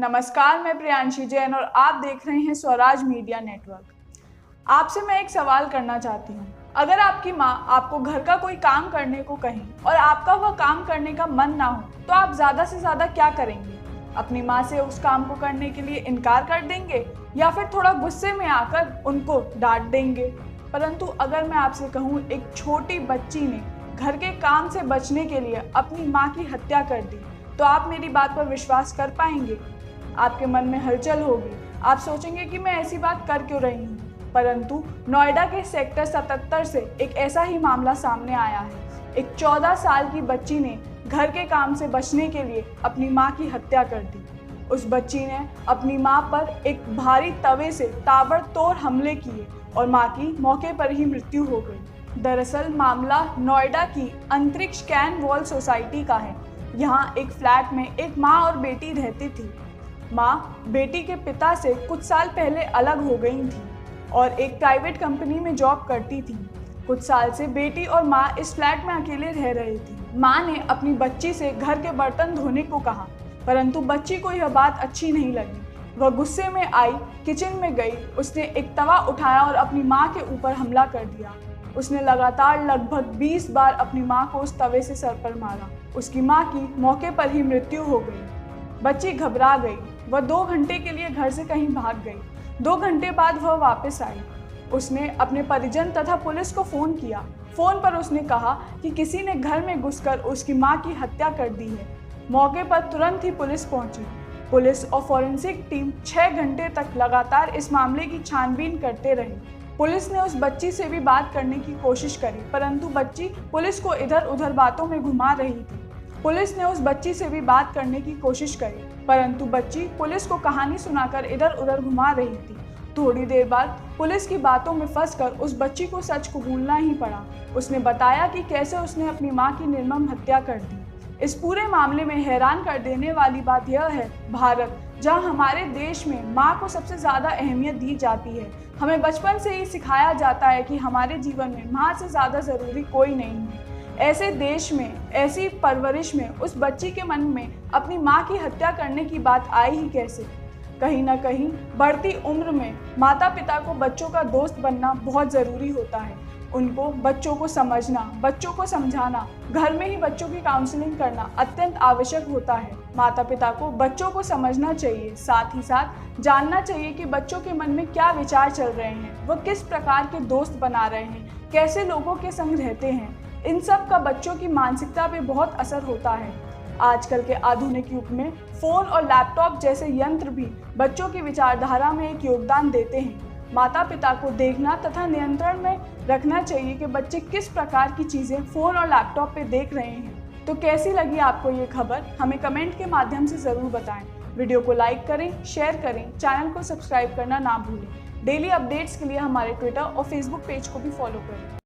नमस्कार, मैं प्रियांशी जैन और आप देख रहे हैं स्वराज मीडिया नेटवर्क। आपसे मैं एक सवाल करना चाहती हूँ। अगर आपकी माँ आपको घर का कोई काम करने को कहें और आपका वह काम करने का मन ना हो, तो आप ज़्यादा से ज़्यादा क्या करेंगे? अपनी माँ से उस काम को करने के लिए इनकार कर देंगे या फिर थोड़ा गुस्से में आकर उनको डांट देंगे? परंतु अगर मैं आपसे कहूँ, एक छोटी बच्ची ने घर के काम से बचने के लिए अपनी माँ की हत्या कर दी, तो आप मेरी बात पर विश्वास कर पाएंगे? आपके मन में हलचल होगी, आप सोचेंगे कि मैं ऐसी बात कर क्यों रही हूँ। परंतु नोएडा के सेक्टर 77 से एक ऐसा ही मामला सामने आया है। एक 14 साल की बच्ची ने घर के काम से बचने के लिए अपनी माँ की हत्या कर दी। उस बच्ची ने अपनी माँ पर एक भारी तवे से ताबड़तोड़ हमले किए और माँ की मौके पर ही मृत्यु हो गई। दरअसल मामला नोएडा की अंतरिक्ष कैन वॉल सोसाइटी का है। यहाँ एक फ्लैट में एक माँ और बेटी रहती थी। माँ बेटी के पिता से कुछ साल पहले अलग हो गई थी और एक प्राइवेट कंपनी में जॉब करती थी। कुछ साल से बेटी और माँ इस फ्लैट में अकेले रह रही थी। माँ ने अपनी बच्ची से घर के बर्तन धोने को कहा, परंतु बच्ची को यह बात अच्छी नहीं लगी। वह गुस्से में आई, किचन में गई, उसने एक तवा उठाया और अपनी माँ के ऊपर हमला कर दिया। उसने लगातार लगभग 20 बार अपनी माँ को उस तवे से सर पर मारा। उसकी माँ की मौके पर ही मृत्यु हो गई। बच्ची घबरा गई। वह 2 घंटे के लिए घर से कहीं भाग गई। 2 घंटे बाद वह वापस आई। उसने अपने परिजन तथा पुलिस को फ़ोन किया। फ़ोन पर उसने कहा कि किसी ने घर में घुसकर उसकी माँ की हत्या कर दी है। मौके पर तुरंत ही पुलिस पहुंची। पुलिस और फॉरेंसिक टीम 6 घंटे तक लगातार इस मामले की छानबीन करते रही। पुलिस ने उस बच्ची से भी बात करने की कोशिश करी, परंतु बच्ची पुलिस को इधर उधर बातों में घुमा रही थी। पुलिस ने उस बच्ची से भी बात करने की कोशिश करी, परंतु बच्ची पुलिस को कहानी सुनाकर इधर उधर घुमा रही थी। थोड़ी देर बाद पुलिस की बातों में फंसकर उस बच्ची को सच कबूलना ही पड़ा। उसने बताया कि कैसे उसने अपनी मां की निर्मम हत्या कर दी। इस पूरे मामले में हैरान कर देने वाली बात यह है, भारत, जहां हमारे देश में माँ को सबसे ज़्यादा अहमियत दी जाती है, हमें बचपन से ही सिखाया जाता है कि हमारे जीवन में माँ से ज़्यादा ज़रूरी कोई नहीं है। ऐसे देश में, ऐसी परवरिश में उस बच्ची के मन में अपनी माँ की हत्या करने की बात आई ही कैसे? कहीं ना कहीं बढ़ती उम्र में माता पिता को बच्चों का दोस्त बनना बहुत ज़रूरी होता है। उनको बच्चों को समझना, बच्चों को समझाना, घर में ही बच्चों की काउंसलिंग करना अत्यंत आवश्यक होता है। माता पिता को बच्चों को समझना चाहिए, साथ ही साथ जानना चाहिए कि बच्चों के मन में क्या विचार चल रहे हैं, वह किस प्रकार के दोस्त बना रहे हैं, कैसे लोगों के संग रहते हैं। इन सब का बच्चों की मानसिकता पे बहुत असर होता है। आजकल के आधुनिक युग में फ़ोन और लैपटॉप जैसे यंत्र भी बच्चों की विचारधारा में एक योगदान देते हैं। माता पिता को देखना तथा नियंत्रण में रखना चाहिए कि बच्चे किस प्रकार की चीज़ें फ़ोन और लैपटॉप पे देख रहे हैं। तो कैसी लगी आपको ये खबर? हमें कमेंट के माध्यम से ज़रूर बताएं। वीडियो को लाइक करें, शेयर करें, चैनल को सब्सक्राइब करना ना भूलें। डेली अपडेट्स के लिए हमारे ट्विटर और फेसबुक पेज को भी फॉलो करें।